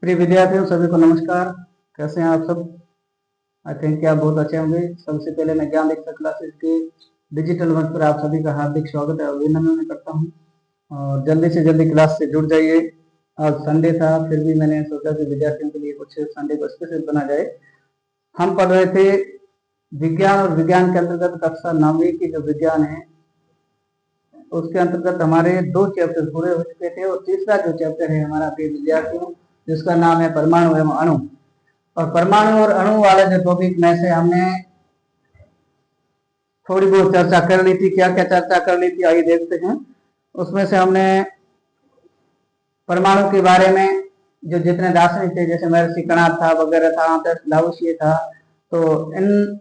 प्रिय विद्यार्थियों सभी को नमस्कार। कैसे हैं आप सब? आई थिंक कि आप बहुत अच्छे होंगे। सबसे पहले मैं ज्ञान दीक्षा क्लासेस के डिजिटल मंच पर आप सभी का हार्दिक स्वागत है और अभिनंदन करता हूं। और जल्दी से जल्दी क्लास से जुड़ जाइए। आज संडे था, फिर भी मैंने सोचा कि विद्यार्थियों के लिए कुछ संडे को स्पेशल बना जाए। हम पढ़ रहे थे विज्ञान और विज्ञान के अंतर्गत कक्षा 9वीं की जो विज्ञान है उसके अंतर्गत हमारे 2 चैप्टर पूरे हो चुके थे और तीसरा जो चैप्टर है हमारा प्रिय विद्यार्थियों जिसका नाम है परमाणु एवं अणु। और परमाणु और अणु वाले जो टॉपिक में से हमने थोड़ी बहुत चर्चा कर ली थी। क्या क्या चर्चा कर ली थी आइए देखते हैं। उसमें से हमने परमाणु के बारे में जो जितने दार्शनिक थे जैसे महर्षि कणाद था वगैरह था, लावोसिए था, तो इन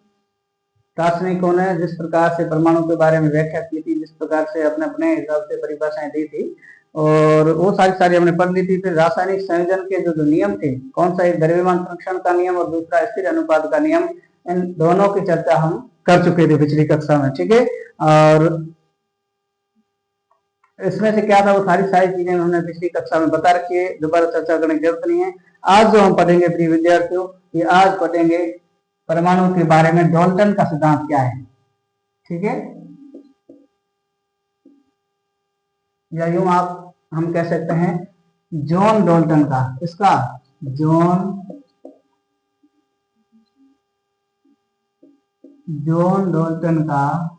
दार्शनिकों ने जिस प्रकार से परमाणु के बारे में व्याख्या की थी, जिस प्रकार से अपने अपने हिसाब से परिभाषाएं दी थी और वो सारी हमने पढ़ ली थी। फिर रासायनिक संयोजन के जो नियम थे, कौन सा एक द्रव्यमान संरक्षण का नियम और दूसरा स्थिर अनुपात का नियम, इन दोनों की चर्चा हम कर चुके थे पिछली कक्षा में। ठीक है, और इसमें से क्या था वो सारी चीजें हमने पिछली कक्षा में बता रखी है, दोबारा चर्चा करने की जरूरत नहीं है। आज जो हम पढ़ेंगे प्रिय विद्यार्थियों, ये आज पढ़ेंगे परमाणु के बारे में डाल्टन का सिद्धांत क्या है। ठीक है, या यूं आप हम कह सकते हैं जॉन डाल्टन का, इसका जॉन डाल्टन का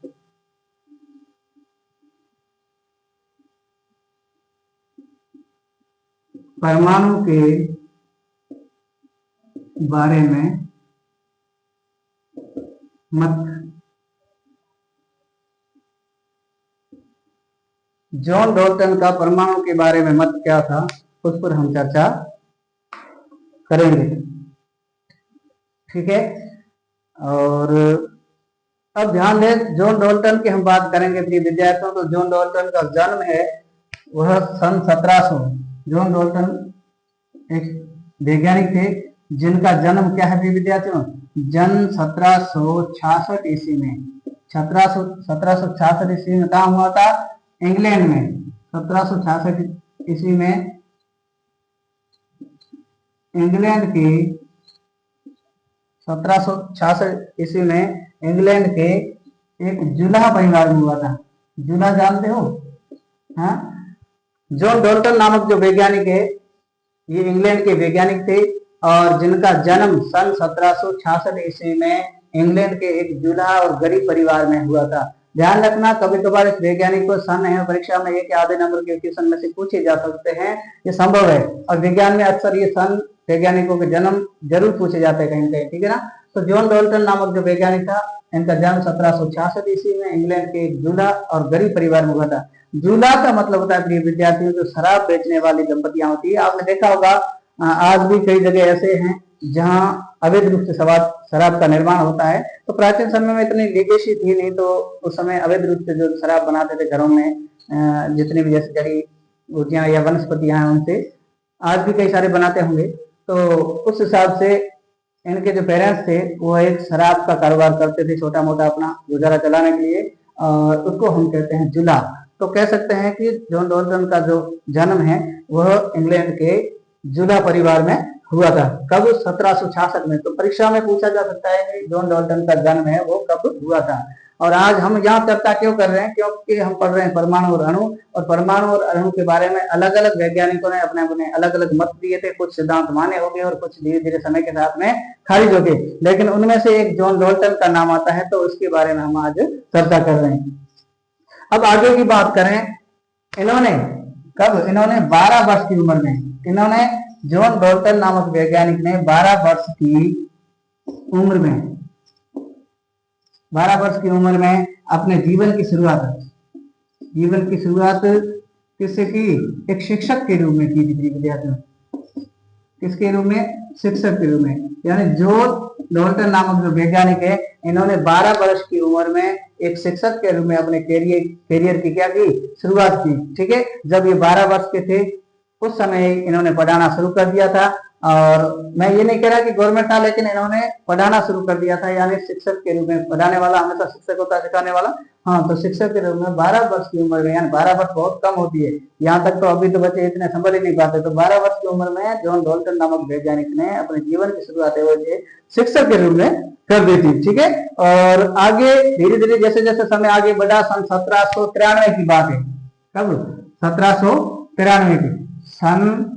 परमाणु के बारे में मत। जॉन डाल्टन का परमाणु के बारे में मत क्या था उस पर हम चर्चा करेंगे। ठीक है, और अब ध्यान दें जॉन डाल्टन की हम बात करेंगे प्रिय विद्यार्थियों। तो जॉन डाल्टन का जन्म है वह सन 1700। जॉन डाल्टन एक वैज्ञानिक थे जिनका जन्म क्या है प्रिय विद्यार्थियों, जन्म 1766 ईस्वी में। 1766 ईस्वी में कहा हुआ था, इंग्लैंड में। 1766 ईस्वी में इंग्लैंड के 1766 ईस्वी में इंग्लैंड के एक जुलाह परिवार में हुआ था। जुलाह जानते हो? हाँ, जॉन डाल्टन नामक जो वैज्ञानिक है ये इंग्लैंड के वैज्ञानिक थे और जिनका जन्म सन 1766 ईस्वी में इंग्लैंड के एक जुलाह और गरीब परिवार में हुआ था। ध्यान रखना, कभी कभार इस वैज्ञानिक को सन है परीक्षा में एक आधे नंबर के क्वेश्चन में से पूछे जा सकते हैं, ये संभव है। और विज्ञान में अक्सर ये सन वैज्ञानिकों के जन्म जरूर पूछे जाते हैं कहीं कहीं। ठीक है ना। तो जॉन डाल्टन नामक जो वैज्ञानिक था इनका जन्म 1766 ईस्वी में इंग्लैंड के एक जुलाह और गरीब परिवार में हुआ था। जुलाह का मतलब होता है प्रिय विद्यार्थियों जो शराब बेचने वाली दंपतियां होती है। आपने देखा होगा आज भी कई जगह ऐसे हैं जहां अवैध रूप से शराब का निर्माण होता है। तो प्राचीन समय में इतनी लीगेसी थी नहीं, तो उस समय अवैध रूप से जो शराब बनाते थे घरों में, जितनी भी जैसे जड़ी बूटियां या वनस्पतियां हैं उनसे, आज भी कई सारे बनाते होंगे। तो उस हिसाब से इनके जो पेरेंट्स थे वो एक शराब का कारोबार करते थे छोटा मोटा अपना गुजारा चलाने के लिए, और उसको हम कहते हैं जुलाह। तो कह सकते हैं कि जॉन डाल्टन का जो जन्म है वह इंग्लैंड के जुलाह परिवार में हुआ था। कब? 1766 में। तो परीक्षा में पूछा जा सकता है कि जॉन डाल्टन का जन्म है वो कब हुआ था। और आज हम यहाँ चर्चा क्यों कर रहे हैं, क्योंकि हम पढ़ रहे हैं परमाणु और अणु, और परमाणु और अणु के बारे में अलग अलग वैज्ञानिकों ने अपने अपने अलग अलग मत दिए थे। कुछ सिद्धांत माने हो गए और कुछ धीरे धीरे समय के साथ में खारिज हो गए, लेकिन उनमें से एक जॉन डाल्टन का नाम आता है, तो उसके बारे में हम आज चर्चा कर रहे हैं। अब आगे की बात करें, इन्होंने कब, इन्होंने 12 वर्ष की उम्र में, इन्होंने जॉन डाल्टन नामक वैज्ञानिक ने 12 वर्ष की उम्र में 12 वर्ष की उम्र में अपने जीवन की शुरुआत किससे की? एक शिक्षक के रूप में की थी विद्यार्थियों। किसके रूप में? शिक्षक के रूप में। यानी जॉन डाल्टन नामक जो वैज्ञानिक है इन्होंने 12 वर्ष की उम्र में एक शिक्षक के रूप में अपने कैरियर की क्या की? शुरुआत की। ठीक है, जब ये 12 वर्ष के थे उस समय इन्होंने पढ़ाना शुरू कर दिया था। और मैं ये नहीं कह रहा कि गवर्नमेंट था, लेकिन इन्होंने पढ़ाना शुरू कर दिया था, यानी शिक्षक के रूप में। पढ़ाने वाला हमेशा शिक्षक होता है, सिखाने वाला। हाँ, तो शिक्षक के रूप में 12 वर्ष की उम्र में, यानी 12 वर्ष बहुत कम होती है, यहाँ तक तो अभी तो बच्चे इतने संभल ही नहीं पाते। तो 12 वर्ष की उम्र में जॉन डॉल्टन नामक वैज्ञानिक ने अपने जीवन की शुरुआत शिक्षक के रूप में कर दी थी। ठीक है, और आगे धीरे धीरे जैसे जैसे समय आगे बढ़ा, सन 1793 की बात है। कब? 1793 की। सन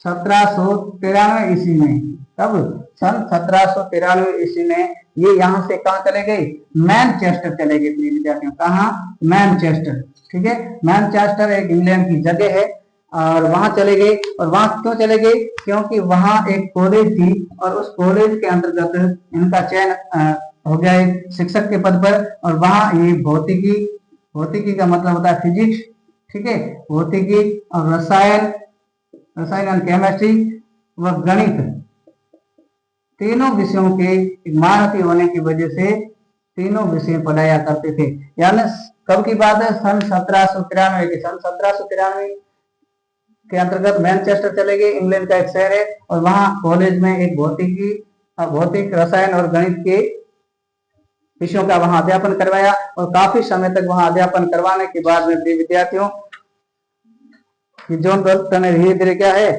1793 ईस्वी में। कब? सन 1793 ईस्वी में ये यहाँ से कहाँ चले गए? मैनचेस्टर चले गए प्रिय विद्यार्थियों। कहाँ? मैनचेस्टर। ठीक है, मैनचेस्टर एक इंग्लैंड की जगह है, और वहां चले गए। और वहां क्यों चले गए? क्योंकि वहां एक कॉलेज थी, और उस कॉलेज के अंतर्गत इनका चयन हो गया एक शिक्षक के पद पर। और वहां ये भौतिकी का मतलब होता है फिजिक्स। ठीक है, भौतिकी और रसायन एंड केमिस्ट्री व गणित, तीनों विषयों के महारथी होने की वजह से तीनों विषय पढ़ाया करते थे। यानी कब की बात है? सन 1793 की। सन 1793 के अंतर्गत मैनचेस्टर चले गए, इंग्लैंड का एक शहर है, और वहां कॉलेज में एक भौतिक रसायन और गणित के विषयों का वहां अध्यापन करवाया। और काफी समय तक वहां अध्यापन करवाने के बाद में विद्यार्थियों कि जॉन डॉल्टन ने धीरे धीरे क्या है,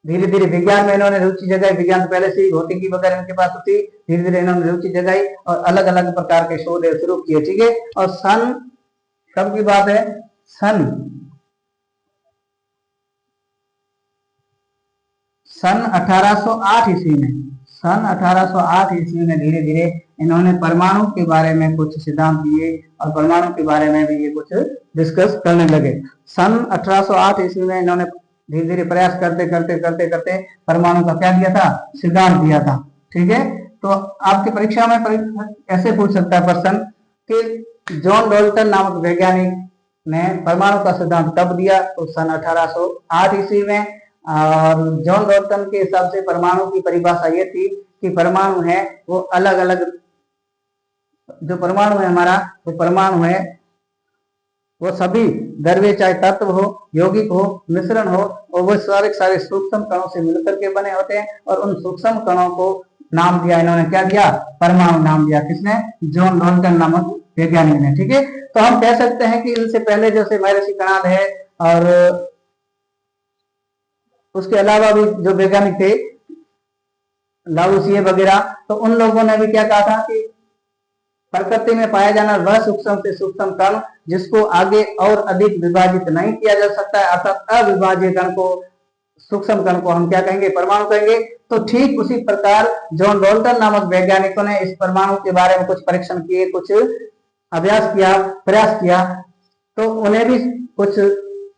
धीरे धीरे विज्ञान में इन्होंने रुचि जगाई। विज्ञान से पहले से ही भौतिकी वगैरह इनके पास होती, धीरे धीरे इन्होंने रुचि जगाई और अलग अलग प्रकार के शोध शुरू किए। ठीक है, और सन कब की बात है? सन 1808 ईस्वी में। सन 1808 ईस्वी में धीरे धीरे इन्होंने परमाणु के बारे में कुछ सिद्धांत दिए, और परमाणु के बारे में भी ये कुछ डिस्कस करने लगे। सन 1808 ईस्वी में इन्होंने धीरे धीरे प्रयास करते करते करते करते परमाणु का क्या दिया था? सिद्धांत दिया था। ठीक है, तो आपकी परीक्षा में ऐसे पूछ सकता है प्रश्न कि जॉन डॉल्टन नामक वैज्ञानिक ने परमाणु का सिद्धांत कब दिया? तो सन 1808 ईस्वी में। और जॉन डॉल्टन के हिसाब से परमाणु की परिभाषा ये थी कि परमाणु है वो अलग अलग, जो परमाणु है हमारा, वो परमाणु है वो सभी द्रव्य, चाहे तत्व हो, यौगिक हो, मिश्रण हो, और वो सारे सूक्ष्म कणों से मिलकर के बने होते हैं। और उन सूक्ष्म कणों को नाम दिया इन्होंने, क्या दिया? परमाणु नाम दिया। किसने? जॉन डॉल्टन नामक वैज्ञानिक ने। ठीक है, तो हम कह सकते हैं कि इनसे पहले जैसे महर्षि कणाद है, और उसके अलावा भी जो वैज्ञानिक थे लावुसिए वगैरह, तो उन लोगों ने भी क्या कहा था कि प्रकृति में पाया जाना वह सूक्ष्म से सूक्ष्म कण जिसको आगे और अधिक विभाजित नहीं किया जा सकता है, अर्थात अविभाज्य कण को, सूक्ष्म कण को हम क्या कहेंगे? परमाणु कहेंगे। तो ठीक उसी प्रकार जॉन डॉल्टन नामक वैज्ञानिकों ने इस परमाणु के बारे में कुछ परीक्षण किए, कुछ अभ्यास किया, प्रयास किया, तो उन्हें भी कुछ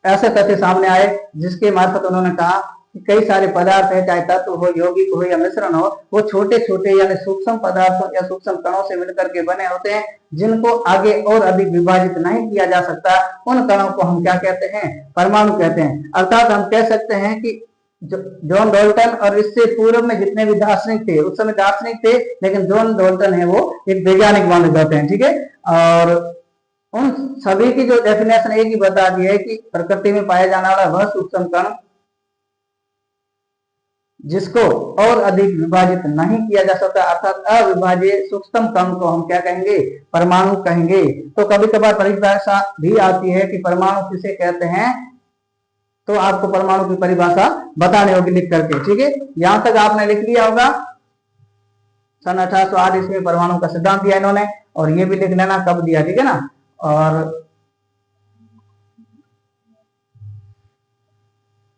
ऐसे तथ्य सामने आए जिसके मार्फत उन्होंने कहा कि कई सारे पदार्थ है, चाहे तत्व हो, यौगिक हो या मिश्रण हो, वो छोटे छोटे यानी सूक्ष्म पदार्थों या सूक्ष्म कणों से मिलकर के बने होते हैं, जिनको आगे और अधिक विभाजित नहीं किया जा सकता। उन कणों को हम क्या कहते हैं? परमाणु कहते हैं। अर्थात हम कह सकते हैं कि जॉन डॉल्टन और इससे पूर्व में जितने भी दार्शनिक थे, उस समय दार्शनिक थे, लेकिन जॉन डॉल्टन है वो एक वैज्ञानिक माने जाते हैं। ठीक है, और उन सभी की जो डेफिनेशन एक ही बता दी है कि प्रकृति में पाया जाने वाला वह सूक्ष्म कण जिसको और अधिक विभाजित नहीं किया जा सकता, अर्थात अविभाज्य सूक्ष्म कण को हम क्या कहेंगे? परमाणु कहेंगे। तो कभी कभार परिभाषा भी आती है कि परमाणु किसे कहते हैं, तो आपको परमाणु की परिभाषा बतानी होगी लिख करके। ठीक है, यहां तक आपने लिख लिया होगा। सन 1808 ईस्वी में परमाणु का सिद्धांत दिया इन्होंने, और ये भी लिख लेना कब दिया। ठीक है ना, और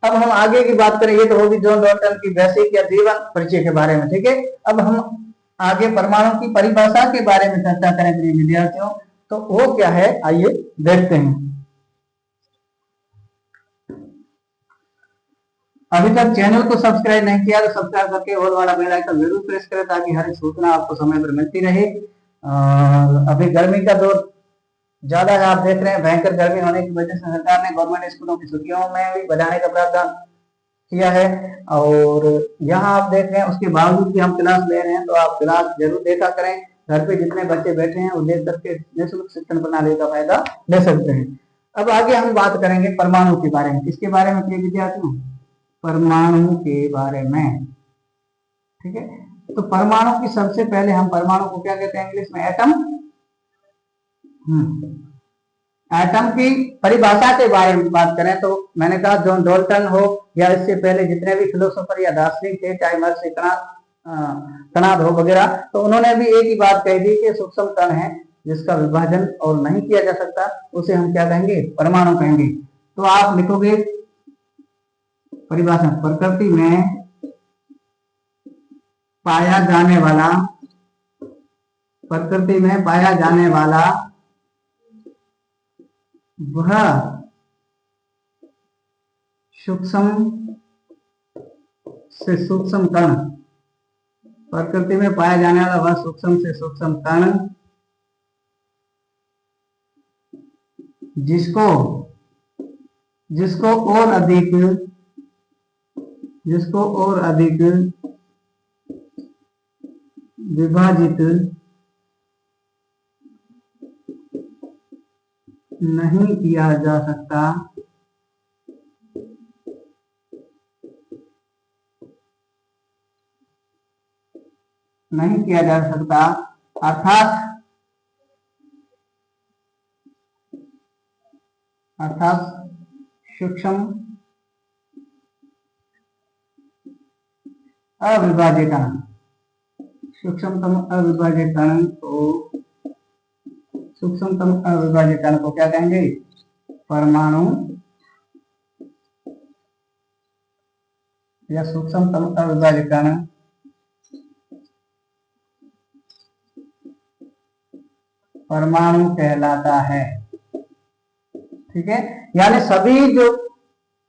अब हम आगे की बात करें, ये तो होगी जॉन डॉल्टन की वैश्विक या जीवन परिचय के बारे में। ठीक है, अब हम आगे परमाणु की परिभाषा के बारे में चर्चा करेंगे विद्यार्थियों। तो वो क्या है, आइए देखते हैं। अभी तक चैनल को सब्सक्राइब नहीं किया तो सब्सक्राइब करके ऑल वाला बेल आइकन जरूर प्रेस करें, ताकि हर एक सूचना आपको समय पर मिलती रहे। अभी गर्मी का दौर ज्यादा है, आप देख रहे हैं, भयंकर गर्मी होने की वजह से सरकार ने गवर्नमेंट स्कूलों की छुट्टियों में भी बढ़ाने का प्रावधान किया है। और यहाँ आप देख रहे हैं, उसके बावजूद भी हम क्लास ले रहे हैं, तो आप क्लास जरूर देखा करें, घर पे जितने बच्चे बैठे हैं वो ले करके निःशुल्क शिक्षण प्रणाली का फायदा ले सकते हैं। अब आगे हम बात करेंगे परमाणु के बारे में। किसके बारे में प्रिय विद्यार्थियों? परमाणु के बारे में। ठीक है, तो परमाणु की सबसे पहले हम परमाणु को क्या कहते हैं इंग्लिश में? एटम। एटम की परिभाषा के बारे में बात करें तो मैंने कहा जॉन डाल्टन हो या इससे पहले जितने भी फिलोसोफर या दार्शनिक थे, चाहे महर्षि कणाद हो वगैरह, तो उन्होंने भी एक ही बात कह दी कि सूक्ष्म कण है जिसका विभाजन और नहीं किया जा सकता, उसे हम क्या कहेंगे? परमाणु कहेंगे। तो आप लिखोगे परिभाषा, प्रकृति में पाया जाने वाला, प्रकृति में पाया जाने वाला वह सूक्ष्म से सूक्ष्म कण, प्रकृति में पाया जाने वाला वह सूक्ष्म से सूक्ष्म कण जिसको और अधिक विभाजित नहीं किया जा सकता, अर्थात सूक्ष्म अविभाज्य कण, सूक्ष्मतम अविभाज्य कण को क्या कहेंगे? परमाणु या सूक्ष्मतम अविभाज्य कण परमाणु कहलाता है। ठीक है, यानी सभी जो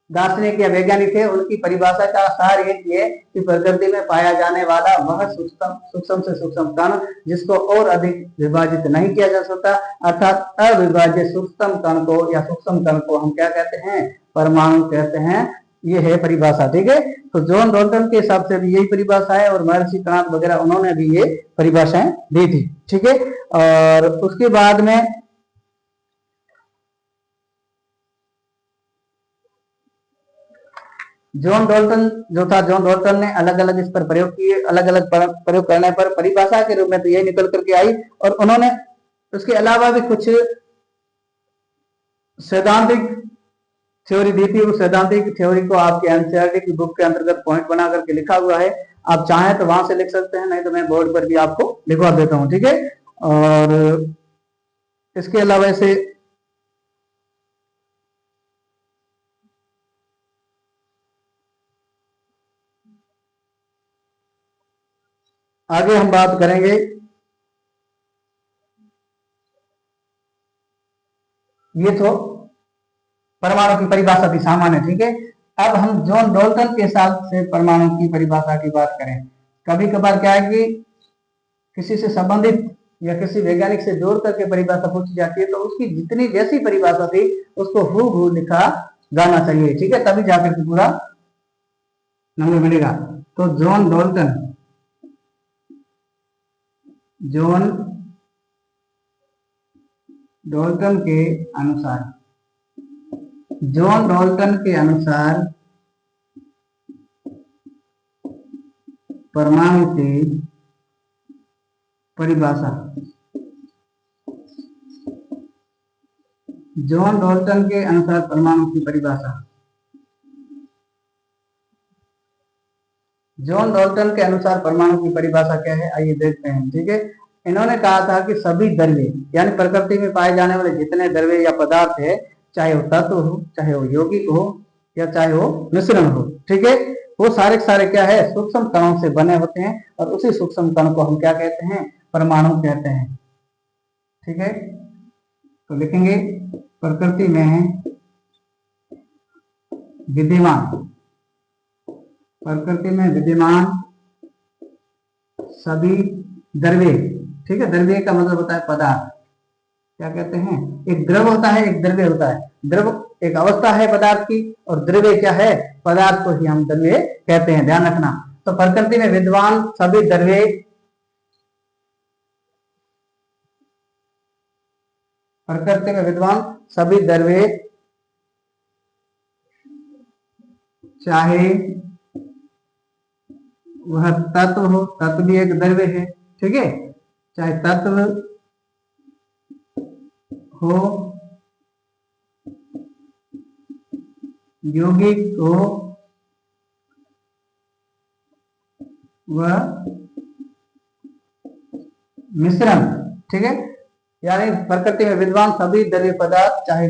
दार्शनिक या वैज्ञानिक थे उनकी परिभाषा का सार ये है कि प्रकृति में पाया जाने वाला वह सूक्ष्म से सूक्ष्म कण जिसको और अधिक विभाजित नहीं किया जा सकता, अर्थात अविभाज्य सूक्ष्म कण को या सूक्ष्म कण को हम क्या कहते हैं? परमाणु कहते हैं। ये है परिभाषा। ठीक है, तो जॉन डाल्टन के हिसाब से भी यही परिभाषा है और महर्षि कणाद वगैरह उन्होंने भी ये परिभाषाएं दी थी। ठीक है, और उसके बाद में जॉन डाल्टन ने अलग अलग इस पर प्रयोग किए, अलग अलग प्रयोग करने पर परिभाषा के रूप में तो यही निकल करके आई। और उन्होंने उसके अलावा भी कुछ सैद्धांतिक थ्योरी दी थी। उस सैद्धांतिक थ्योरी को आपके एनसीईआरटी की बुक के अंतर्गत पॉइंट बना करके लिखा हुआ है, आप चाहें तो वहां से लिख सकते हैं, नहीं तो मैं बोर्ड पर भी आपको लिखवा देता हूं। ठीक है, और इसके अलावा ऐसे आगे हम बात करेंगे। ये तो परमाणु की परिभाषा थी सामान्य। ठीक है, अब हम जॉन डाल्टन के हिसाब से परमाणु की परिभाषा की बात करें। कभी कभार क्या है कि किसी से संबंधित या किसी वैज्ञानिक से जोड़ करके परिभाषा पूछी जाती है तो उसकी जितनी जैसी परिभाषा थी उसको हूबहू लिखा जाना चाहिए। ठीक है, तभी जाकर के पूरा नंबर मिलेगा। तो जॉन डाल्टन के अनुसार परमाणु की परिभाषा, जॉन डाल्टन के अनुसार परमाणु की परिभाषा, जॉन डाल्टन के अनुसार परमाणु की परिभाषा क्या है, आइए देखते हैं। ठीक है, इन्होंने कहा था कि सभी द्रव्य यानी प्रकृति में पाए जाने वाले जितने द्रव्य या पदार्थ है, चाहे वो तत्व हो, चाहे वो यौगिक हो या चाहे वो मिश्रण हो, ठीक है, वो सारे सारे क्या है? सूक्ष्म कणों से बने होते हैं और उसी सूक्ष्म कण को हम क्या कहते हैं? परमाणु कहते हैं। ठीक है, तो लिखेंगे प्रकृति में विद्यमान सभी द्रव्य, ठीक है, द्रव्य का मतलब होता है पदार्थ। क्या कहते हैं? एक द्रव होता है, एक द्रव्य होता है। द्रव एक अवस्था है पदार्थ की और द्रव्य क्या है? पदार्थ को ही हम द्रव्य कहते हैं, ध्यान रखना। तो प्रकृति में विद्यमान सभी द्रव्य प्रकृति में विद्यमान सभी द्रव्य, चाहे वह तत्व हो, तत्व भी एक द्रव्य है, ठीक है, चाहे तत्व हो, यौगिक हो, वह मिश्रण, ठीक है, यानी प्रकृति में विद्यमान सभी द्रव्य पदार्थ, चाहे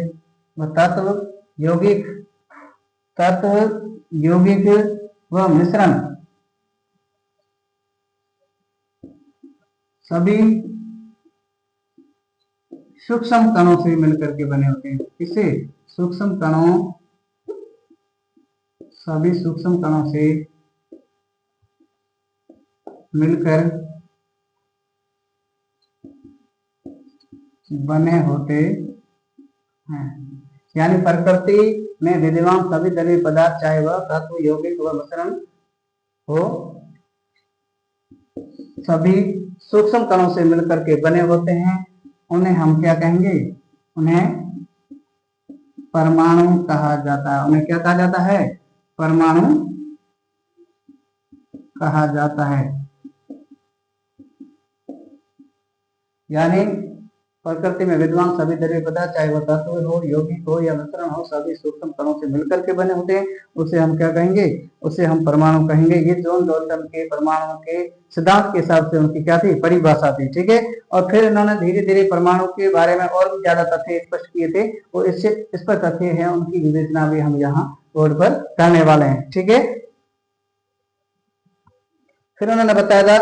वह तत्व यौगिक व मिश्रण सभी सूक्ष्म कणों से मिलकर के बने होते हैं। इसे सूक्ष्म कणों, सभी सूक्ष्म कणों से मिलकर बने होते हैं। यानी प्रकृति में विद्यमान सभी द्रव्य पदार्थ, चाहे वह तत्व यौगिक व मिश्रण हो, सभी सूक्ष्म कणों से मिलकर के बने होते हैं। उन्हें हम क्या कहेंगे? उन्हें परमाणु कहा जाता है। उन्हें क्या कहा जाता है? परमाणु कहा जाता है। यानी प्रकृति में विद्यमान सभी द्रव्य पदार्थ, चाहे वह तत्व हो, यौगिक हो या मिश्रण हो, सभी सूक्ष्म कणों से मिलकर के बने होते हैं। उसे हम क्या कहेंगे? उसे हम परमाणु कहेंगे। ये जॉन डाल्टन के परमाणु के सिद्धांत के हिसाब से उनकी क्या थी? परिभाषा थी, ठीक है। और फिर इन्होंने धीरे धीरे परमाणु के बारे में और भी ज्यादा तथ्य स्पष्ट किए थे, और इससे इस पर तथ्य है, उनकी विवेचना भी हम यहाँ बोर्ड पर करने वाले हैं, ठीक है। फिर उन्होंने बताया था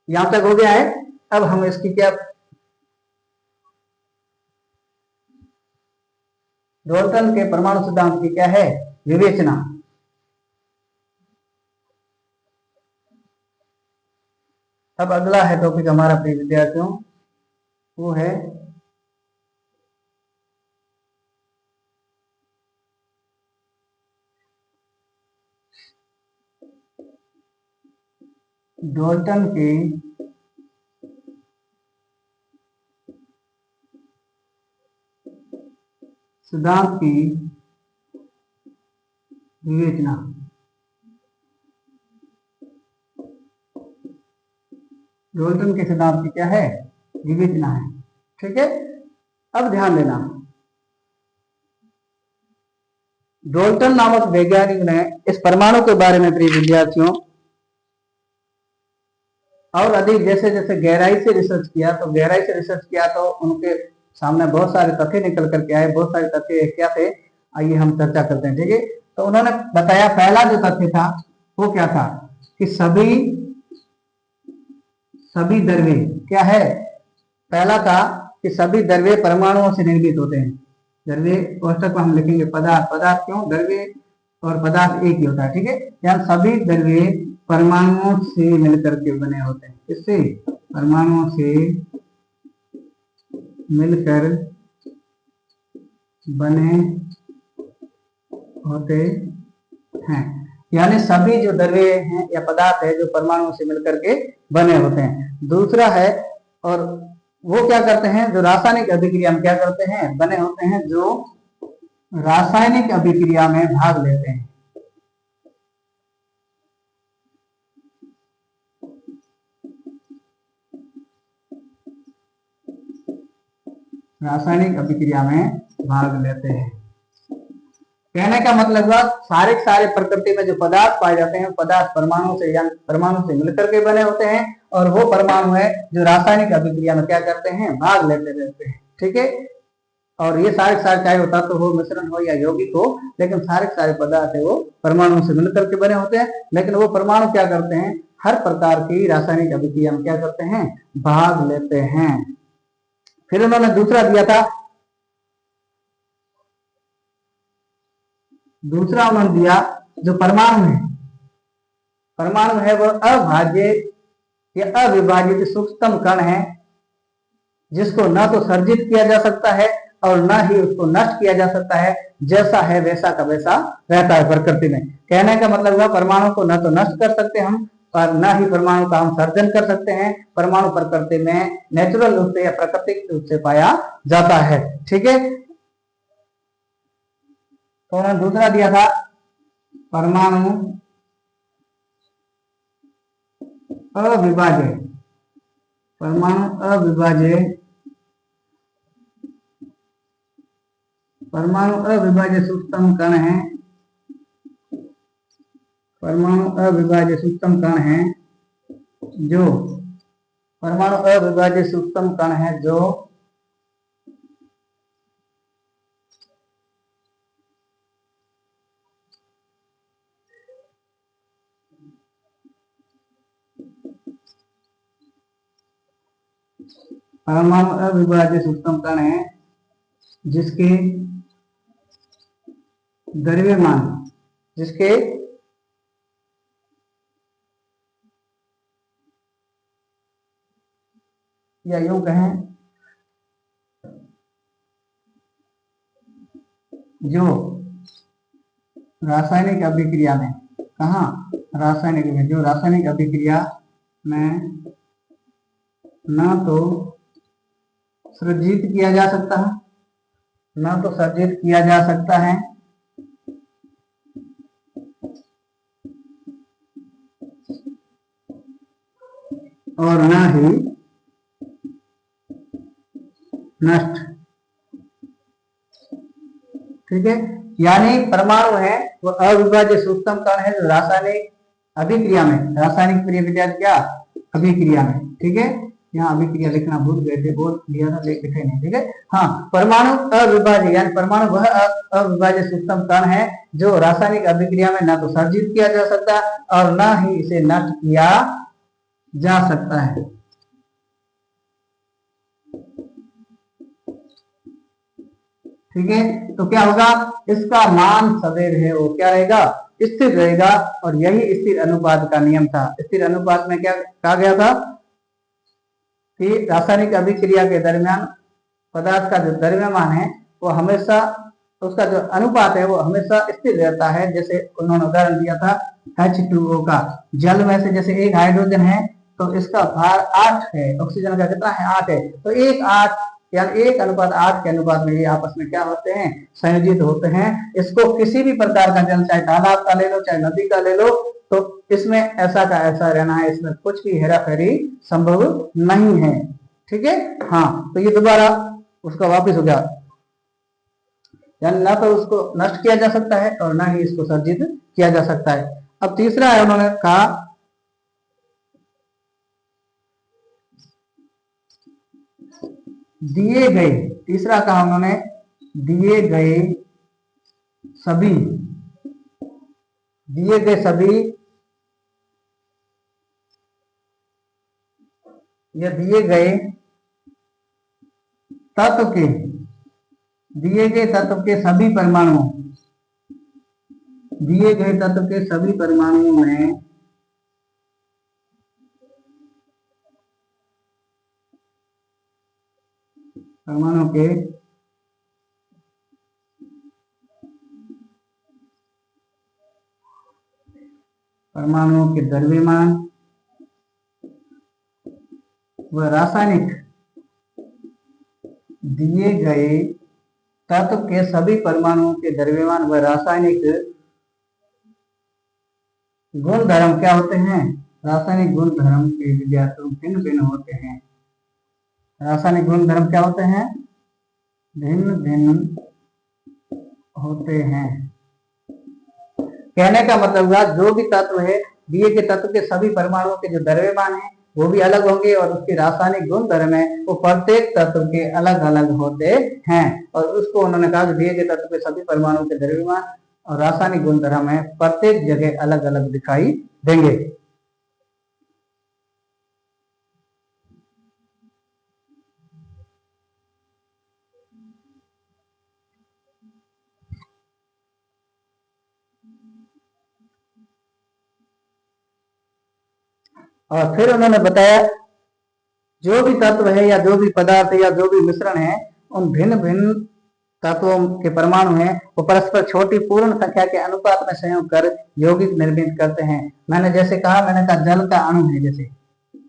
यहां तक हो गया है। अब हम इसकी क्या डाल्टन के परमाणु सिद्धांत की क्या है? विवेचना। अब अगला है टॉपिक हमारा प्रिय विद्यार्थियों, वो है डाल्टन के सिद्धांत की विवेचना। डाल्टन के सिद्धांत की क्या है? विवेचना है, ठीक है। अब ध्यान देना, डाल्टन नामक वैज्ञानिक ने इस परमाणु के बारे में प्रिय विद्यार्थियों और अधिक जैसे जैसे गहराई से रिसर्च किया तो उनके सामने बहुत सारे तथ्य निकल करके आए। बहुत सारे तथ्य क्या थे, आइए हम चर्चा करते हैं, ठीक है। तो उन्होंने बताया, पहला जो तथ्य था वो क्या था कि सभी द्रव्य क्या है? पहला था कि सभी द्रव्य परमाणुओं से निर्मित होते हैं। द्रव्य कोष्टक में हम लिखेंगे पदार्थ क्यों? द्रव्य और पदार्थ एक ही होता है, ठीक है। यहाँ सभी द्रव्य परमाणुओं से मिलकर के बने होते हैं। इससे परमाणुओं से मिलकर बने होते हैं। यानी सभी जो द्रव्य हैं या पदार्थ है जो परमाणुओं से मिलकर के बने होते हैं। दूसरा है, और वो क्या करते हैं? जो रासायनिक अभिक्रिया में क्या करते हैं? बने होते हैं, जो रासायनिक अभिक्रिया में भाग लेते हैं। रासायनिक अभिक्रिया में भाग लेते हैं। कहने का मतलब हुआ, सारे प्रकृति में जो पदार्थ पाए जाते हैं पदार्थ परमाणु से मिलकर के बने होते हैं, और वो परमाणु है जो रासायनिक अभिक्रिया में क्या करते हैं? भाग लेते रहते हैं, ठीक है। और ये सारे चाहे वो तत्व हो, मिश्रण हो या यौगिक हो, लेकिन सारे पदार्थ है वो परमाणु से मिलकर के बने होते हैं। लेकिन वो परमाणु क्या करते हैं? हर प्रकार की रासायनिक अभिक्रिया में क्या करते हैं? भाग लेते हैं। फिर उन्होंने दूसरा दिया था, जो परमाणु है वह अभाज्य या अविभाजित सूक्ष्मतम कण है, जिसको न तो सर्जित किया जा सकता है और न ही उसको नष्ट किया जा सकता है। जैसा है वैसा का वैसा रहता है प्रकृति में। कहने का मतलब हुआ, परमाणु को न तो नष्ट कर सकते हम और न ही परमाणु का हम सर्जन कर सकते हैं। परमाणु प्रकृति में नेचुरल रूप से या प्राकृतिक रूप से पाया जाता है। ठीक है, तो उन्होंने दूसरा दिया था परमाणु अविभाज्य। परमाणु अविभाज्य, परमाणु अविभाज्य सूक्ष्म कण है। परमाणु अविभाज्य सूक्ष्म कण है जो, परमाणु अविभाज्य सूक्ष्म कण है जो परमाणु अविभाज्य सूक्ष्म कण है जिसके द्रव्यमान, जिसके या यूं कहें जो रासायनिक अभिक्रिया में, कहा रासायनिक में, जो रासायनिक अभिक्रिया में ना तो सृजित किया जा सकता है, ना तो सर्जित किया जा सकता है, और ना ही नष्ट। ठीक है, यानी परमाणु है वो अविभाज्य सूक्ष्म कण है जो रासायनिक अभिक्रिया में, रासायनिक क्रिया क्या अभिक्रिया में, ठीक है, यहाँ अभिक्रिया लिखना भूल गए थे, बोल लिया था लिखे नहीं। ठीक है, हाँ, परमाणु अविभाज्य यानी परमाणु वह अविभाज्य सूक्ष्म कण है जो रासायनिक अभिक्रिया में ना तो सर्जित किया जा सकता और ना ही इसे नष्ट किया जा सकता है। ठीक है, तो क्या होगा, इसका मान सदैव है वो क्या रहेगा, स्थिर रहेगा। और यही स्थिर अनुपात का नियम था। स्थिर अनुपात में क्या कहा गया था कि रासायनिक अभिक्रिया के दरमियान पदार्थ का जो द्रव्यमान है वो हमेशा, उसका जो अनुपात है वो हमेशा स्थिर रहता है। जैसे उन्होंने उदाहरण दिया था H2O का, जल में से जैसे एक हाइड्रोजन है तो इसका भार 8 है, ऑक्सीजन का कितना है 8 है, तो 1:8 यानी 1:8 के अनुपात में ये आपस में क्या होते हैं, संयोजित होते हैं। इसको किसी भी प्रकार का जल, चाहे तालाब का ले लो चाहे नदी का ले लो, तो इसमें ऐसा का ऐसा रहना है, इसमें कुछ भी हेरा फेरी संभव नहीं है। ठीक है, हाँ, तो ये दोबारा उसका वापिस हो गया, यानी ना तो उसको नष्ट किया जा सकता है और ना ही इसको सर्जित किया जा सकता है। अब तीसरा है, उन्होंने कहा दिए गए, तीसरा कहा उन्होंने दिए गए सभी, दिए गए सभी, या दिए गए तत्व के, दिए गए तत्व के सभी परमाणुओं, दिए गए तत्व के सभी परमाणुओं में परमाणु के परमाणुओं के द्रव्यमान व रासायनिक, दिए गए तत्व के सभी परमाणुओं के द्रव्यमान व रासायनिक गुण धर्म क्या होते हैं, रासायनिक गुण धर्म के विद्यार्थियों भिन्न भिन्न होते हैं। रासायनिक गुण धर्म क्या होते हैं, भिन्न भिन्न होते हैं। कहने का मतलब हुआ जो भी तत्व है, दिए के तत्व के सभी परमाणुओं के जो द्रव्यमान है वो भी अलग होंगे और उसके रासायनिक गुण धर्म है वो प्रत्येक तत्व के अलग अलग होते हैं। और उसको उन्होंने कहा कि दिए गए तत्व के सभी परमाणुओं के द्रव्यमान और रासायनिक गुण धर्म है प्रत्येक जगह अलग अलग दिखाई देंगे। और फिर उन्होंने बताया जो भी तत्व है या जो भी पदार्थ है या जो भी मिश्रण है उन भिन्न भिन्न तत्वों के परमाणु हैं वो परस्पर छोटी पूर्ण संख्या के अनुपात में संयोग कर यौगिक निर्मित करते हैं। मैंने जैसे कहा, मैंने कहा जल का अणु है जैसे,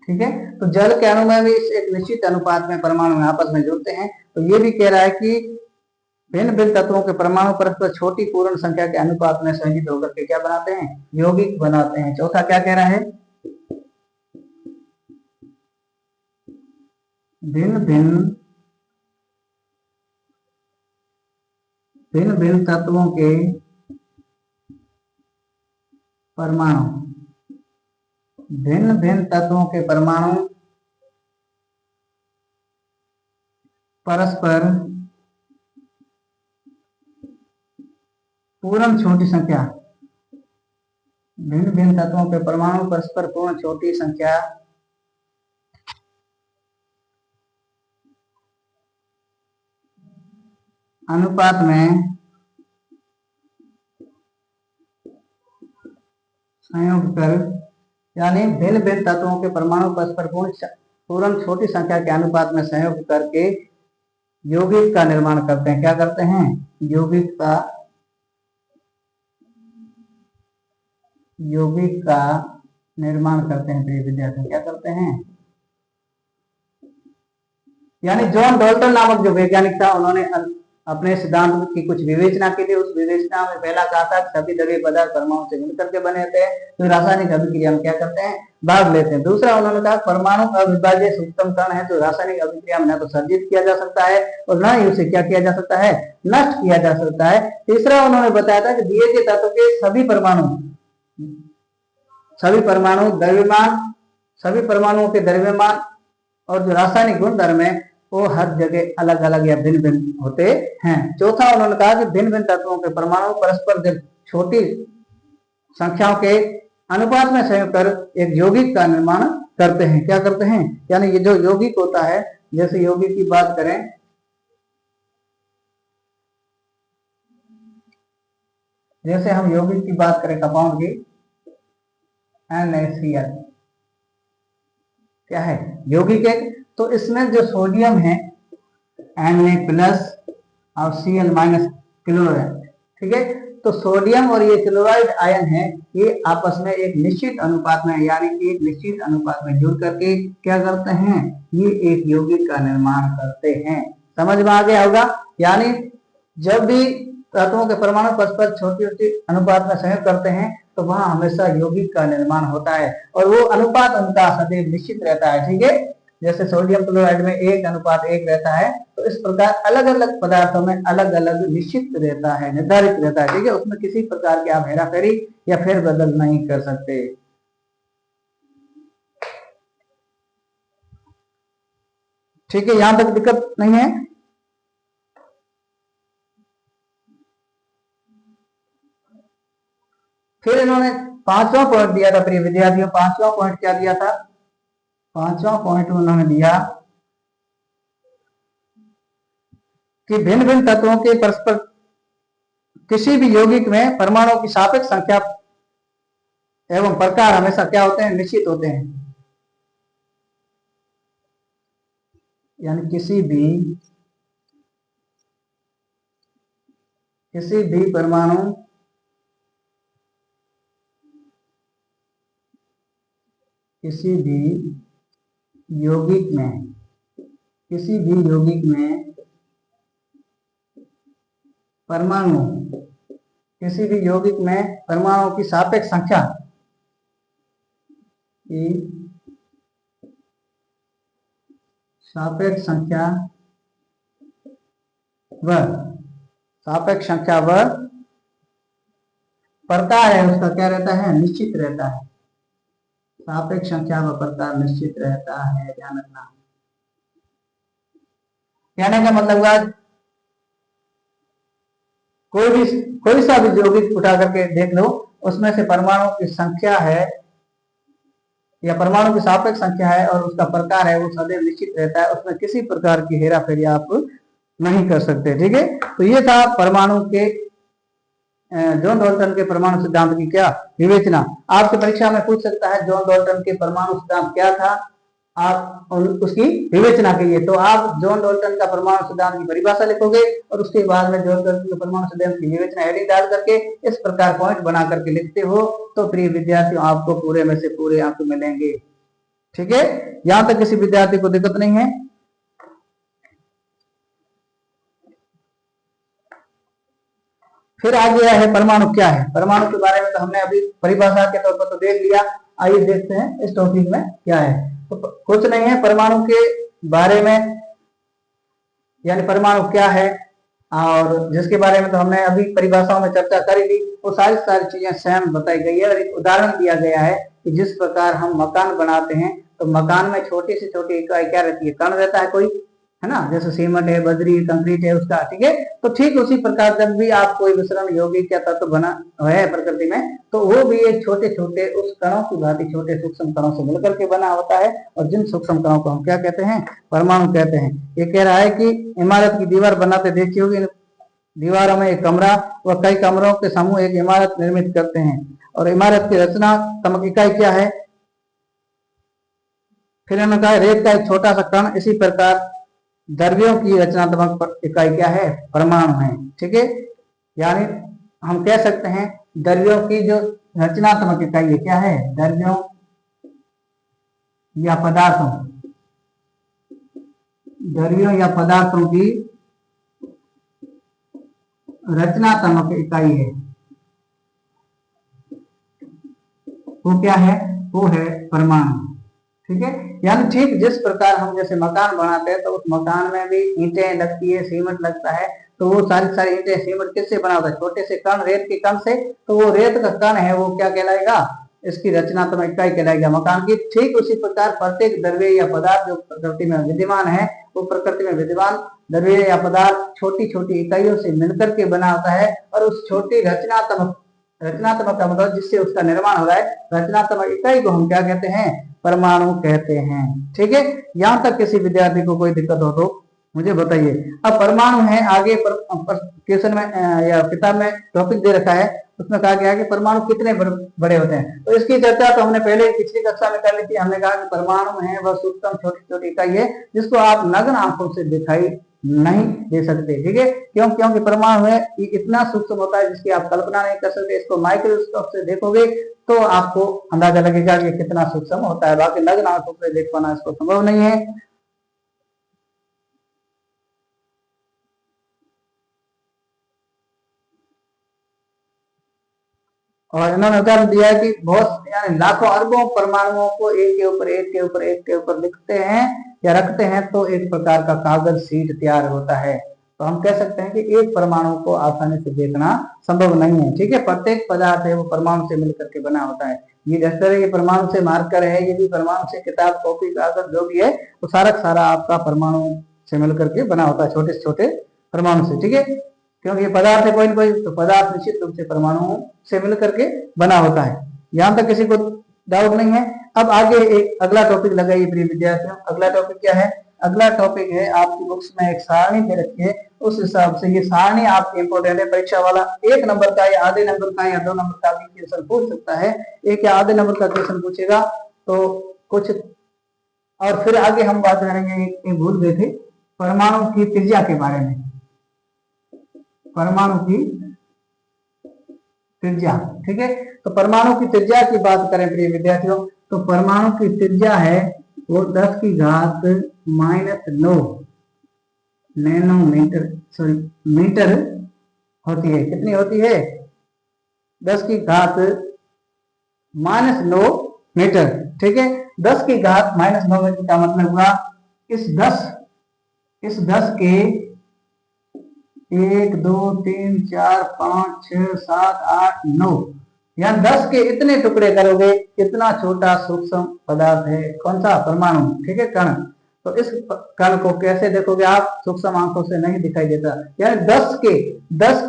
ठीक है, तो जल के अणु में भी एक निश्चित अनुपात में परमाणु आपस में जुड़ते हैं। तो ये भी कह रहा है कि भिन्न भिन्न तत्वों के परमाणु परस्पर छोटी पूर्ण संख्या के अनुपात में संयोजित होकर के क्या बनाते हैं, यौगिक बनाते हैं। चौथा क्या कह रहा है, भिन्न भिन्न तत्वों के परमाणु, भिन्न भिन्न तत्वों के परमाणु परस्पर पूर्ण छोटी संख्या, भिन्न भिन्न तत्वों के परमाणु परस्पर पूर्ण छोटी संख्या अनुपात में संयोग कर, यानी भिन्न भिन्न तत्वों के परमाणु परस्पर पूर्ण छोटी संख्या के अनुपात में संयोग करके यौगिक का निर्माण करते हैं। क्या करते हैं, यौगिक का निर्माण करते हैं। प्रिय विद्यार्थी, क्या करते हैं, यानी जॉन डाल्टन नामक जो वैज्ञानिक था, उन्होंने अपने सिद्धांत की कुछ विवेचना की थी। उस विवेचना में पहला कहा था कि सभी द्रव्य पदार्थ परमाणु से मिलकर के बने होते हैं, तो रासायनिक अभिक्रिया में क्या करते हैं, भाग लेते हैं। दूसरा उन्होंने कहा परमाणु अविभाज्य सूक्ष्म कण है, तो रासायनिक अभिक्रिया में न तो सर्जित किया जा सकता है और न ही उसे क्या किया जा सकता है, नष्ट किया जा सकता है। तीसरा उन्होंने बताया था कि दिए गए तत्व के सभी परमाणुओं के द्रव्यमान और जो रासायनिक गुणधर्म है वो हर जगह अलग अलग या भिन्न भिन्न होते हैं। चौथा उन्होंने कहा कि भिन्न भिन्न तत्वों के परमाणु परस्पर जब छोटी संख्याओं के अनुपात में संयोग कर एक यौगिक का निर्माण करते हैं। क्या करते हैं, यानी ये जो यौगिक होता है, जैसे यौगिक की बात करें, जैसे हम यौगिक की बात करें कंपाउंड की, NaCl क्या है, यौगिक है। तो इसमें जो सोडियम है Na+ और Cl- क्लोराइड, ठीक है, तो सोडियम और ये क्लोराइड आयन है, ये आपस में एक निश्चित अनुपात में, यानी कि एक निश्चित अनुपात में जुड़ करके क्या करते हैं, ये एक यौगिक का निर्माण करते हैं। समझ में आ गया होगा। यानी जब भी तत्वों के परमाणु परस्पर छोटी छोटी अनुपात में संयोग करते हैं तो वहां हमेशा यौगिक का निर्माण होता है और वो अनुपात उनका सदैव निश्चित रहता है। ठीक है, जैसे सोडियम क्लोराइड में 1:1 रहता है, तो इस प्रकार अलग अलग पदार्थों में अलग अलग निश्चित रहता है, निर्धारित रहता है। ठीक है, उसमें किसी प्रकार की आप हेराफेरी या फेर बदल नहीं कर सकते। ठीक है, यहां तक दिक्कत नहीं है। फिर इन्होंने 5वां पॉइंट दिया था प्रिय विद्यार्थियों। 5वां पॉइंट क्या दिया था, 5वां पॉइंट उन्होंने दिया कि भिन्न भिन्न तत्वों के परस्पर किसी भी यौगिक में परमाणुओं की सापेक्ष संख्या एवं प्रकार हमेशा क्या होते हैं, निश्चित होते हैं। यानी किसी भी परमाणु किसी भी यौगिक में परमाणुओं की सापेक्ष संख्या व प्रकार है उसका क्या रहता है, निश्चित रहता है। सापेक्ष संख्या व प्रकार निश्चित रहता है, ध्यान रखना। कहने का मतलब हुआ कोई सा भी यौगिक उठा करके देख लो, उसमें से परमाणु की संख्या है या परमाणु की सापेक्ष संख्या है और उसका प्रकार है वो सदैव निश्चित रहता है, उसमें किसी प्रकार की हेरा फेरी आप नहीं कर सकते। ठीक है, तो ये था परमाणु के जॉन डाल्टन के परमाणु सिद्धांत की क्या विवेचना। आपसे परीक्षा में पूछ सकता है जॉन डाल्टन के परमाणु सिद्धांत क्या था, आप उसकी विवेचना कीजिए। तो आप जॉन डाल्टन का परमाणु सिद्धांत की परिभाषा लिखोगे और उसके बाद में जॉन डाल्टन के परमाणु सिद्धांत की विवेचना हेडिंग डाल करके इस प्रकार पॉइंट बना करके लिखते हो तो प्रिय विद्यार्थियों आपको पूरे में से पूरे अंक मिलेंगे। ठीक है, यहां तक किसी विद्यार्थी को दिक्कत नहीं है। फिर आगे है परमाणु क्या है। परमाणु के बारे में तो हमने अभी परिभाषा के तौर पर तो देख लिया। आइए देखते हैं इस टॉपिक में क्या है। तो कुछ नहीं है, परमाणु के बारे में यानी परमाणु क्या है और जिसके बारे में तो हमने अभी परिभाषाओं में चर्चा करी ली, वो सारी चीजें सेम बताई गई है और एक उदाहरण दिया गया है कि जिस प्रकार हम मकान बनाते हैं तो मकान में छोटी से छोटी इकाई क्या रहती है, कण रहता है कोई, है ना, जैसे सीमेंट है, बजरी, कंक्रीट है उसका। ठीक है, तो ठीक उसी प्रकार जब भी आप कोई मिश्रण यौगिक या तत्व बना है प्रकृति में तो वो भी एक छोटे छोटे उस कणों की भांति छोटे सूक्ष्म कणों से मिलकर के बना होता है और जिन सूक्ष्म कणों को हम क्या कहते हैं, परमाणु कहते हैं। ये कह रहा है कि इमारत की दीवार बनाते देखी होगी, दीवारों में एक कमरा व कई कमरों के समूह एक इमारत निर्मित करते हैं और इमारत की रचनात्मक इकाई क्या है, फिर इन्होंने कहा रेत का एक छोटा सा कण। इसी प्रकार द्रव्यों की रचनात्मक इकाई क्या है, परमाणु है। ठीक है, यानी हम कह सकते हैं द्रव्यों की जो रचनात्मक इकाई है क्या है, द्रव्यों या पदार्थों, द्रव्यों या पदार्थों की रचनात्मक इकाई है वो क्या है, वो है परमाणु। ठीक है, यानी ठीक जिस प्रकार हम जैसे मकान बनाते हैं तो उस मकान में भी ईंटें लगती है, सीमेंट लगता है, तो वो सारी ईंटें सीमेंट किससे बना होता है, छोटे से कण, रेत के कण से। तो वो रेत का कण है वो क्या कहलाएगा, इसकी रचनात्मक इकाई कहलाएगा मकान की। ठीक उसी प्रकार प्रत्येक द्रव्य या पदार्थ जो प्रकृति में विद्यमान है वो प्रकृति में विद्यमान द्रव्य या पदार्थ छोटी छोटी इकाइयों से मिलकर के बना होता है और उस छोटी रचनात्मक का मतलब जिससे उसका निर्माण हो रहा है, रचनात्मक इकाई को हम क्या कहते हैं, परमाणु कहते हैं। ठीक है, यहां तक किसी विद्यार्थी को कोई दिक्कत हो तो मुझे बताइए। अब परमाणु है आगे क्वेश्चन में या किताब में टॉपिक दे रखा है, उसमें कहा गया है कि परमाणु कितने बड़े होते हैं। तो इसकी चर्चा तो हमने पहले पिछली कक्षा में कर ली थी। हमने कहा कि परमाणु है वह सूक्ष्म छोटी छोटी इकाई है जिसको आप नग्न आंखों से दिखाई नहीं दे सकते। ठीक है, क्योंकि परमाणु है इतना सूक्ष्म होता है जिसकी आप कल्पना नहीं कर सकते। इसको माइक्रोस्कोप से देखोगे तो आपको अंदाजा लगेगा कि कितना सूक्ष्म होता है, बाकी नग्न आंखों से देख पाना इसको संभव नहीं है। और इन्होंने उदाहरण दिया है कि बहुत यानी लाखों अरबों परमाणुओं को एक के ऊपर एक के ऊपर एक के ऊपर लिखते हैं या रखते हैं तो एक प्रकार का कागज शीट तैयार होता है। तो हम कह सकते हैं कि एक परमाणु को आसानी से देखना संभव नहीं है। ठीक है, प्रत्येक पदार्थ है वो परमाणु से मिलकर के बना होता है। ये डस्टर है, ये परमाणु से मार्कर है, ये भी परमाणु से, किताब, कॉपी, कागज जो भी है वो सारा आपका परमाणु से मिलकर के बना होता है, छोटे से छोटे परमाणु से। ठीक है, क्योंकि ये पदार्थ है कोई ना कोई, तो पदार्थ निश्चित रूप से परमाणुओं से मिलकर के बना होता है। यहां तक किसी को डाउट नहीं है। अब आगे एक अगला टॉपिक लगाइए प्रिय विद्यार्थियों। अगला टॉपिक क्या है, अगला टॉपिक है आपकी बुक्स में एक सारणी दे रखी है, उस हिसाब से ये सारणी आपकी इंपोर्टेंट है। परीक्षा वाला 1 नंबर का या आधे नंबर का या 2 नंबर का भी क्वेश्चन पूछ सकता है। 1 या आधे नंबर का क्वेश्चन पूछेगा तो कुछ। और फिर आगे हम बात करेंगे, भूल गए थे, परमाणु की त्रिज्या के बारे में। परमाणु की त्रिज्या, ठीक है, तो परमाणु की त्रिज्या की बात करें प्रिय विद्यार्थियों तो परमाणु की त्रिज्या है वो 10 की घात -9 नैनोमीटर मीटर होती है। कितनी होती है, 10 की घात -9 मीटर। ठीक है, 10 की घात -9 मीटर का मतलब हुआ इस 10 के 1 2 3 4 5 6 7 8 9 यहाँ 10 के इतने टुकड़े करोगे, इतना छोटा सूक्ष्म पदार्थ है कौन सा, परमाणु। ठीक है, कण। तो इस कण को कैसे देखोगे आप, सूक्ष्म आंखों से नहीं दिखाई देता। यानी 10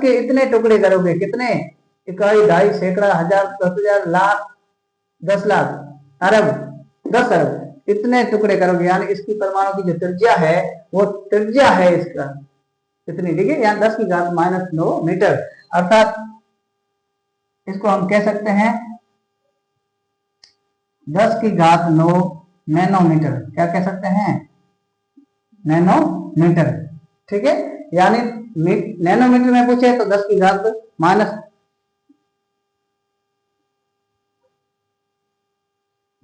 के इतने टुकड़े करोगे, कितने, इकाई, ढाई, सैकड़ा, हजार, 10,000, लाख, 10 लाख, अरब, 10 अरब, इतने टुकड़े करोगे। यानी इसकी परमाणु की जो त्रिज्या है वो त्रिज्या है इसका कितनी, ठीक है, यहाँ 10 की घात -9 मीटर, अर्थात इसको हम कह सकते हैं 10 की घात 9 नैनोमीटर, क्या कह सकते हैं, नैनोमीटर। ठीक है, यानी नैनोमीटर में पूछे तो 10 की घात माइनस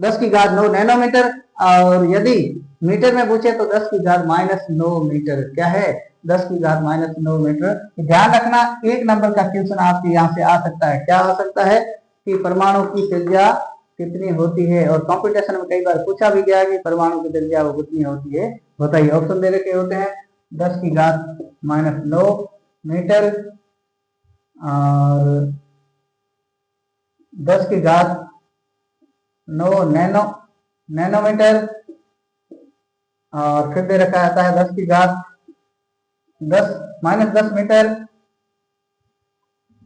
9 नैनोमीटर, और यदि मीटर में पूछे तो 10 की घात -9 मीटर। क्या है, 10 की घात -9 मीटर। ध्यान रखना, 1 नंबर का क्वेश्चन आपके यहाँ से आ सकता है। क्या आ सकता है कि परमाणु की त्रिज्या कितनी होती है, और कंपटीशन में कई बार पूछा भी गया कि परमाणु की त्रिज्या वो कितनी होती है। बताइए, ऑप्शन दे रखे होते हैं 10 की घात -9 मीटर, और 10 की घात 9 नैनोमीटर, और फिर दे रखा आता है 10 की घात 10 -10 मीटर।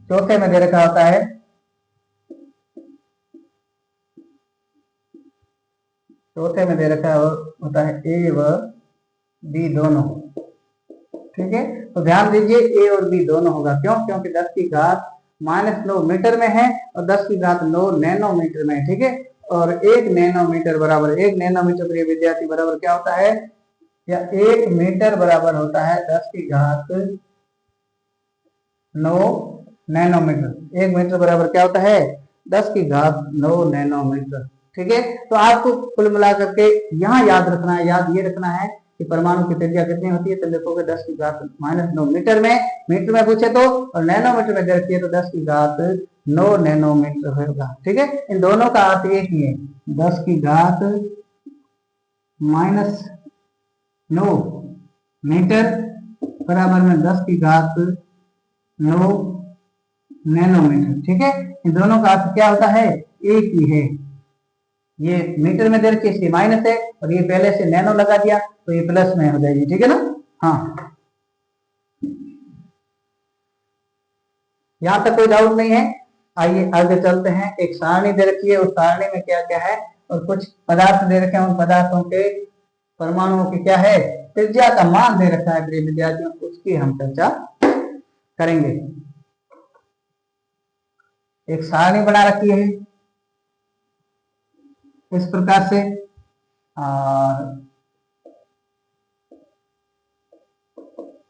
चौथे में दे रखा होता है होता है ए व बी दोनों। ठीक है, तो ध्यान दीजिए ए और बी दोनों होगा। क्यों, क्योंकि 10 की घात -9 मीटर में है और 10 की घात 9 नैनोमीटर में है। ठीक है, और 1 नैनोमीटर बराबर 1 नैनोमीटर प्रिय विद्यार्थी बराबर क्या होता है, या 1 मीटर बराबर होता है 10 की घात 9 नैनोमीटर। 1 मीटर बराबर क्या होता है, 10 की घात 9 नैनोमीटर। ठीक है, तो आपको कुल मिलाकर के यहाँ याद रखना है, याद ये रखना है कि परमाणु की त्रिज्या कितनी होती है। तो देखोगे 10 की घात -9 मीटर में पूछे तो, और नैनोमीटर में देखती है तो 10 की घात 9 नैनोमीटर होगा। ठीक है, इन दोनों का अर्थ एक ही है, 10 की घात -9 मीटर बराबर में 10 की घात 9 नैनोमीटर। ठीक है, इन दोनों का अर्थ क्या होता है, एक ही है। ये मीटर में दे रखी है इसलिए माइनस है, और ये पहले से नैनो लगा दिया तो ये प्लस में हो जाएगी। ठीक है ना, हाँ, यहां तक कोई डाउट नहीं है। आइए आगे चलते हैं। एक सारणी दे रखी है, उस सारणी में क्या क्या है, और कुछ पदार्थ दे रखे हैं, उन पदार्थों के परमाणुओं की क्या है, त्रिज्या का मान दे रखा है प्रिय विद्यार्थियों, उसकी हम चर्चा करेंगे। एक सारणी बना रखी है इस प्रकार से,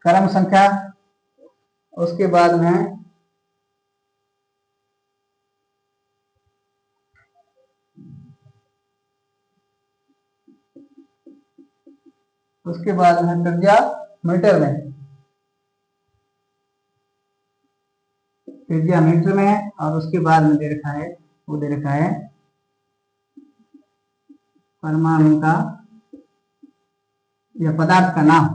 क्रम संख्या, उसके बाद में त्रिज्या मीटर में, त्रिज्या मीटर में है, और उसके बाद में दे रखा है, वो दे रखा है परमाणु का या पदार्थ का नाम।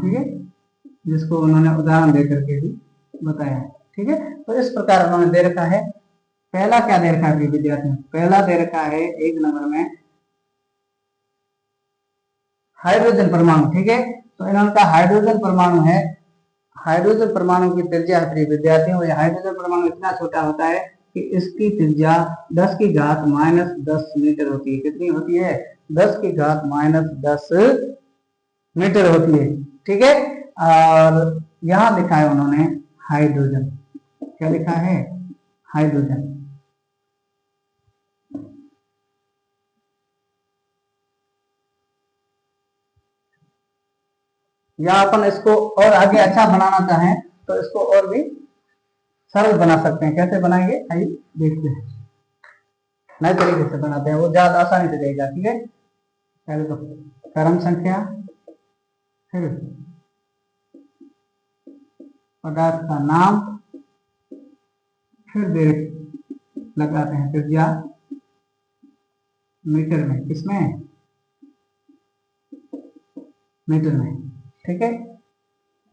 ठीक है, जिसको उन्होंने उदाहरण देकर के भी बताया। ठीक है, तो इस प्रकार उन्होंने दे रखा है। पहला क्या दे रखा है विद्यार्थियों, पहला दे रखा है 1 नंबर में हाइड्रोजन परमाणु। ठीक है, तो इन्होंने कहा हाइड्रोजन परमाणु है, हाइड्रोजन परमाणु की त्रिज्या है विद्यार्थियों, हाइड्रोजन परमाणु इतना छोटा होता है कि इसकी त्रिज्या 10 की घात -10 मीटर होती है। कितनी होती है, 10 की घात -10 मीटर होती है। ठीक है, और यहां लिखा है उन्होंने हाइड्रोजन। क्या लिखा है, हाइड्रोजन। या अपन इसको और आगे अच्छा बनाना चाहें तो इसको और भी सरल बना सकते हैं। कैसे बनाएंगे, आइए देखते हैं, नए तरीके से बनाते हैं, वो ज्यादा आसानी से रहेगा। ठीक है, पहले तो क्रम संख्या, फिर पदार्थ का नाम, फिर दे लगाते हैं त्रिज्या मीटर में, किसमें, मीटर में। ठीक है,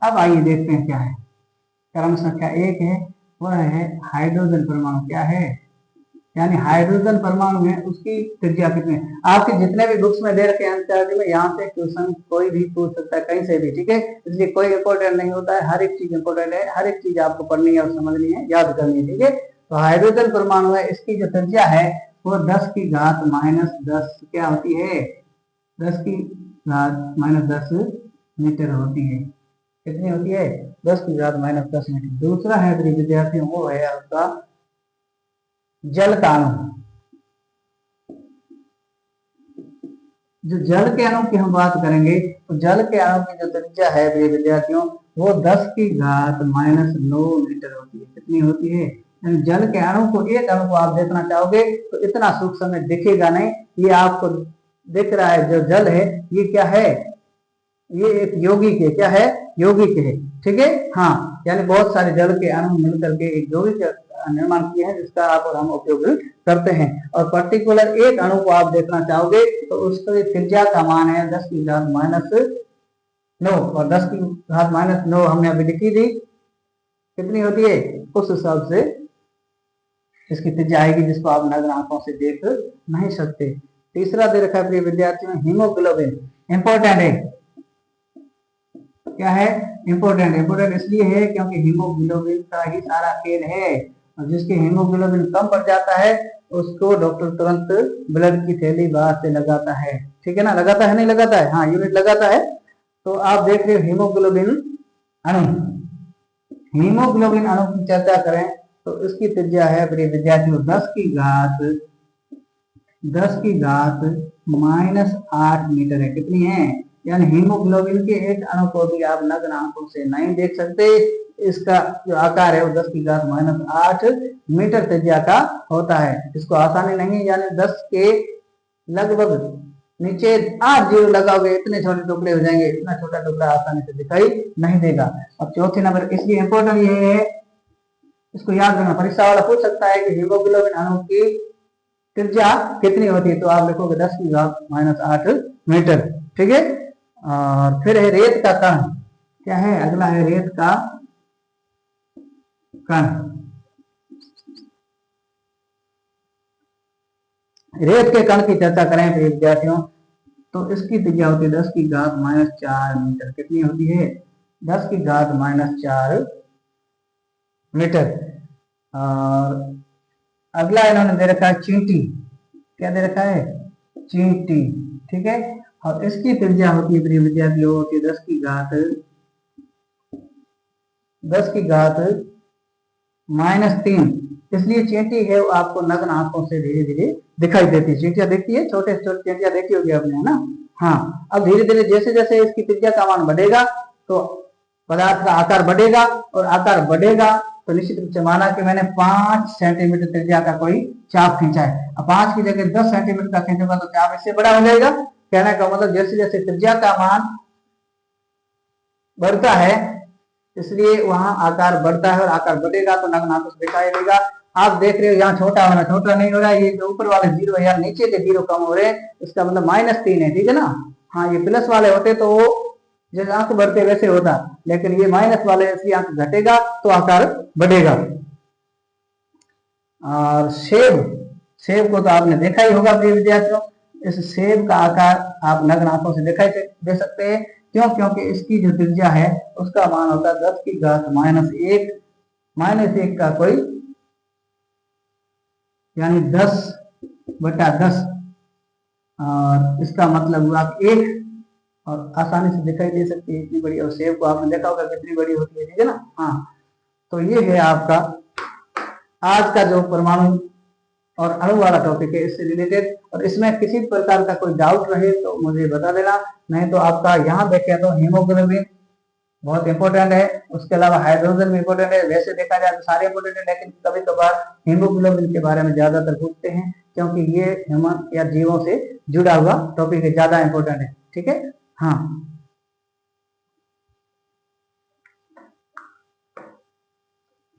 अब आइए देखते हैं क्या है। क्रम संख्या 1 है, वह है हाइड्रोजन परमाणु। क्या है, यानी हाइड्रोजन परमाणु है, उसकी त्रिज्या कितनी है। आपके जितने भी बुक्स में दे रखे हैं में, यहाँ से क्वेश्चन कोई भी पूछ सकता है कहीं से भी। ठीक है, इसलिए कोई इंपॉर्टेंट नहीं होता है, हर एक चीज इंपॉर्टेंट है, हर एक चीज आपको पढ़नी है और समझनी है, याद करनी है। ठीक है, तो हाइड्रोजन परमाणु है, इसकी जो त्रिज्या है वो 10 की घात -10 क्या होती है, 10 की घात -10 मीटर होती है। कितनी होती है 10 की घात -10 मीटर। दूसरा है प्रिय विद्यार्थियों वो है आपका जल का अणु। जो जल के अणु की हम बात करेंगे तो जल के अणु की जो त्रिज्या है प्रिय विद्यार्थियों वो 10 की घात -9 मीटर होती है। कितनी होती है? यानी जल के अणु को, एक अणु को आप देखना चाहोगे तो इतना सूक्ष्म में दिखेगा नहीं। ये आपको दिख रहा है जो जल है ये क्या है? ये एक यौगिक है। क्या है? यौगिक है। ठीक है। हाँ, यानी बहुत सारे जल के अणु मिलकर के एक यौगिक निर्माण किए हैं जिसका आप और हम उपयोग करते हैं। और पर्टिकुलर एक अणु को आप देखना चाहोगे तो उसकी त्रिज्या का मान है 10 की घात -9 और 10 की घात -9 हमने अभी लिखी थी। कितनी होती है? उस हिसाब से इसकी त्रिज्या आएगी जिसको आप नग्न आंखों से देख नहीं सकते। तीसरा दे रखा है प्रिय विद्यार्थियों हीमोग्लोबिन। इंपॉर्टेंट है। क्या है? इंपॉर्टेंट। इंपॉर्टेंट इसलिए है क्योंकि हीमोग्लोबिन का ही सारा खेल है। और जिसके हीमोग्लोबिन कम पड़ जाता है उसको डॉक्टर तुरंत ब्लड की थैली बाहर से लगाता है। ठीक है ना? लगाता है नहीं लगाता है? हाँ, यूनिट लगाता है। तो आप देख रहे हो हीमोग्लोबिन अणु। हीमोग्लोबिन अणु की चर्चा करें तो इसकी त्रिज्या है प्रिय विद्यार्थियों 10 की घात -8 मीटर है। कितनी है? यानी हीमोग्लोबिन के एक अणु को भी आप नग्न आंखों से नहीं देख सकते। इसका जो आकार है वो 10 की घात -8 मीटर त्रिज्या का होता है। इसको आसानी नहीं, यानी 10 के लगभग नीचे 8 जीरो लगाओगे इतने छोटे टुकड़े हो जाएंगे। इतना छोटा टुकड़ा आसानी से दिखाई नहीं देगा। अब चौथे नंबर इसलिए इंपॉर्टेंट ये है, इसको याद रखना। परीक्षा वाला पूछ सकता है कि हीमोग्लोबिन अणु की त्रिज्या कितनी होती है, तो आप लिखोगे 10 की घात -8 मीटर। ठीक है। और फिर है रेत का कण। क्या है? अगला है रेत का कण। रेत के कण की चर्चा करें प्रिय विद्यार्थियों तो इसकी त्रिज्या होती है 10 की घात -4 मीटर। कितनी होती है? 10 की घात -4 मीटर। और अगला इन्होंने दे रखा है चींटी। क्या दे रखा है? चींटी। ठीक है। और इसकी त्रिज्या होती है प्रिय विद्यार्थियों होती है 10 की घात -3। इसलिए चींटी है वो आपको नग्न आंखों से धीरे धीरे दिखाई देती है। चींटियां देखती है, छोटे छोटे चींटियां देखी होगी आपने, है ना? हाँ। अब धीरे धीरे जैसे जैसे इसकी त्रिज्या का मान बढ़ेगा तो पदार्थ का आकार बढ़ेगा, और आकार बढ़ेगा तो निश्चित रूप से माना कि मैंने 5 सेंटीमीटर त्रिज्या का कोई चाप खींचा है। अब 5 की जगह 10 सेंटीमीटर का खींचूंगा तो चाप इससे बड़ा हो जाएगा। कहने का मतलब जैसे जैसे त्रिज्या का मान बढ़ता है इसलिए वहां आकार बढ़ता है, और आकार बढ़ेगा तो नग्न आंखों से दिखाई देगा। आप देख रहे हो यहाँ छोटा होना, छोटा नहीं हो रहा है। ये जो ऊपर वाले जीरो है यार नीचे के जीरो कम हो रहे हैं, इसका मतलब -3 है। ठीक है ना? हाँ, ये प्लस वाले होते तो वो जैसे आंख बढ़ते वैसे होता, लेकिन ये माइनस वाले इसलिए आंख घटेगा तो आकार बढ़ेगा। और सेब, सेब को तो आपने देखा ही होगा प्रिय विद्यार्थियों। इस सेब का आकार आप नग्न आंखों से दिखाई दे सकते हैं। क्यों? क्योंकि इसकी जो त्रिज्या है उसका मान होता है 10 की घात -1 का कोई, यानी 10/10। और इसका मतलब हुआ 1, और आसानी से दिखाई दे सकती है इतनी बड़ी। और सेब को आपने देखा होगा कितनी बड़ी होती है। ठीक है ना? हाँ। तो ये है आपका आज का जो परमाणु और अणु वाला टॉपिक है इससे रिलेटेड। और इसमें किसी प्रकार का कोई डाउट रहे तो मुझे बता देना, नहीं तो आपका यहाँ देखें तो हीमोग्लोबिन बहुत इंपॉर्टेंट है। उसके अलावा हाइड्रोजन भी इंपॉर्टेंट है। वैसे देखा जाए तो सारे इंपॉर्टेंट है, लेकिन कभी कभार हीमोग्लोबिन के बारे में ज्यादातर पूछते हैं क्योंकि ये ह्यूमन या जीवों से जुड़ा हुआ टॉपिक है, ज्यादा इंपॉर्टेंट है। ठीक है। हाँ।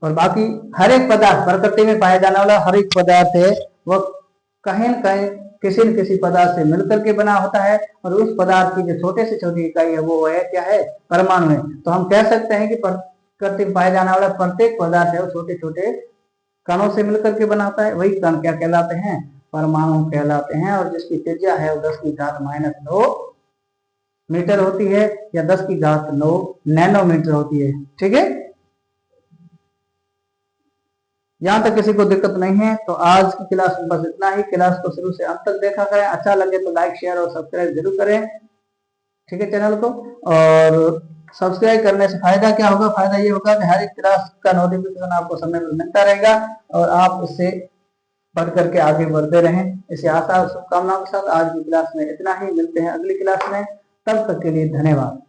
और बाकी हर एक पदार्थ प्रकृति में पाया जाने वाला हर एक पदार्थ है वह कहीं न कहीं किसी न किसी पदार्थ से मिलकर के बना होता है। और उस पदार्थ की जो छोटे से छोटी इकाई है वो है क्या है? परमाणु है। तो हम कह सकते हैं कि प्रकृति में पाया जाने वाला प्रत्येक पदार्थ है वो छोटे छोटे कणों से मिलकर के बनाता है। वही कण क्या कहलाते हैं? परमाणु कहलाते हैं। और जिसकी त्रिज्या है वो 10 की घात -9 मीटर होती है, या 10 की घात 9 नैनोमीटर होती है। ठीक है। यहाँ तक किसी को दिक्कत नहीं है तो आज की क्लास में बस इतना ही। क्लास को शुरू से अंत तक देखा करें। अच्छा लगे तो लाइक शेयर और सब्सक्राइब जरूर करें। ठीक है चैनल को। और सब्सक्राइब करने से फायदा क्या होगा? फायदा ये होगा कि हर एक क्लास का नोटिफिकेशन आपको समय पर मिलता रहेगा और आप उससे पढ़ करके आगे बढ़ते रहें। इसे आशा और शुभकामनाओं के साथ आज की क्लास में इतना ही। मिलते हैं अगली क्लास में, तब तक के लिए धन्यवाद।